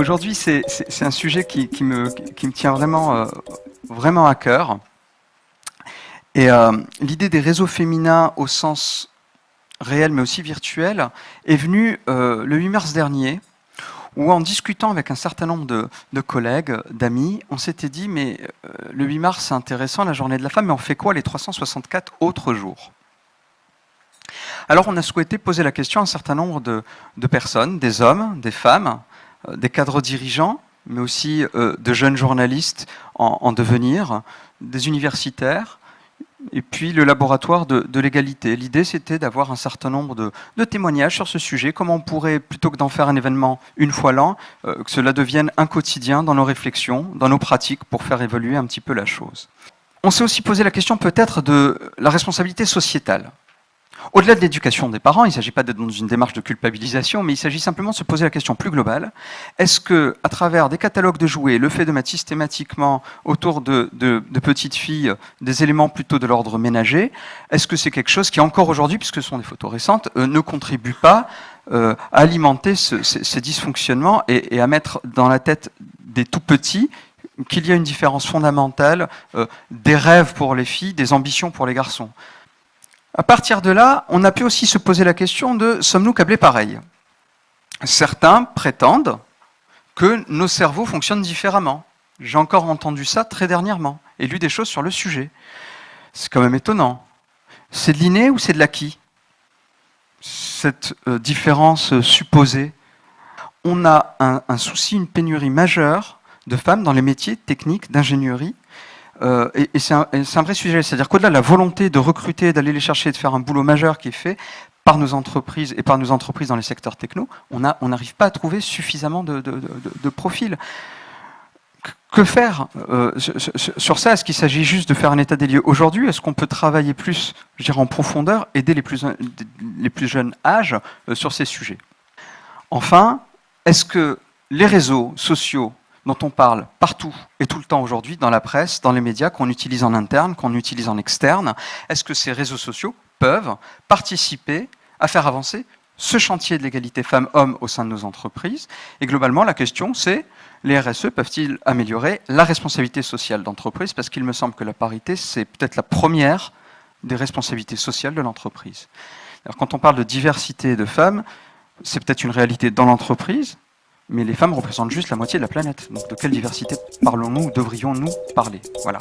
Aujourd'hui, c'est un sujet qui me tient vraiment à cœur. Et l'idée des réseaux féminins au sens réel, mais aussi virtuel, est venue le 8 mars dernier, où en discutant avec un certain nombre de collègues, d'amis, on s'était dit, mais le 8 mars, c'est intéressant, la journée de la femme, mais on fait quoi les 364 autres jours? Alors on a souhaité poser la question à un certain nombre de personnes, des hommes, des femmes, des cadres dirigeants, mais aussi de jeunes journalistes en devenir, des universitaires, et puis le laboratoire de l'égalité. L'idée, c'était d'avoir un certain nombre de témoignages sur ce sujet, comment on pourrait, plutôt que d'en faire un événement une fois l'an, que cela devienne un quotidien dans nos réflexions, dans nos pratiques, pour faire évoluer un petit peu la chose. On s'est aussi posé la question peut-être de la responsabilité sociétale. Au-delà de l'éducation des parents, il ne s'agit pas d'être dans une démarche de culpabilisation, mais il s'agit simplement de se poser la question plus globale. Est-ce que, à travers des catalogues de jouets, le fait de mettre systématiquement autour de petites filles des éléments plutôt de l'ordre ménager, est-ce que c'est quelque chose qui, encore aujourd'hui, puisque ce sont des photos récentes, ne contribue pas à alimenter ces dysfonctionnements et à mettre dans la tête des tout petits qu'il y a une différence fondamentale des rêves pour les filles, des ambitions pour les garçons? À partir de là, on a pu aussi se poser la question de « sommes-nous câblés pareil ?» Certains prétendent que nos cerveaux fonctionnent différemment. J'ai encore entendu ça très dernièrement et lu des choses sur le sujet. C'est quand même étonnant. C'est de l'inné ou c'est de l'acquis, cette différence supposée? On a un souci, une pénurie majeure de femmes dans les métiers techniques d'ingénierie. Et c'est un vrai sujet, c'est-à-dire qu'au-delà de la volonté de recruter, d'aller les chercher, de faire un boulot majeur qui est fait par nos entreprises et par nos entreprises dans les secteurs techno, on n'arrive pas à trouver suffisamment de profils. Que faire sur ça? Est-ce qu'il s'agit juste de faire un état des lieux aujourd'hui? Est-ce qu'on peut travailler plus, je dirais, en profondeur, aider les plus jeunes âges sur ces sujets? Enfin, est-ce que les réseaux sociaux dont on parle partout et tout le temps aujourd'hui, dans la presse, dans les médias, qu'on utilise en interne, qu'on utilise en externe, est-ce que ces réseaux sociaux peuvent participer à faire avancer ce chantier de l'égalité femmes-hommes au sein de nos entreprises? Et globalement, la question, c'est, les RSE peuvent-ils améliorer la responsabilité sociale d'entreprise? Parce qu'il me semble que la parité, c'est peut-être la première des responsabilités sociales de l'entreprise. Alors, quand on parle de diversité de femmes, c'est peut-être une réalité dans l'entreprise, mais les femmes représentent juste la moitié de la planète. Donc de quelle diversité parlons-nous, devrions-nous parler? Voilà.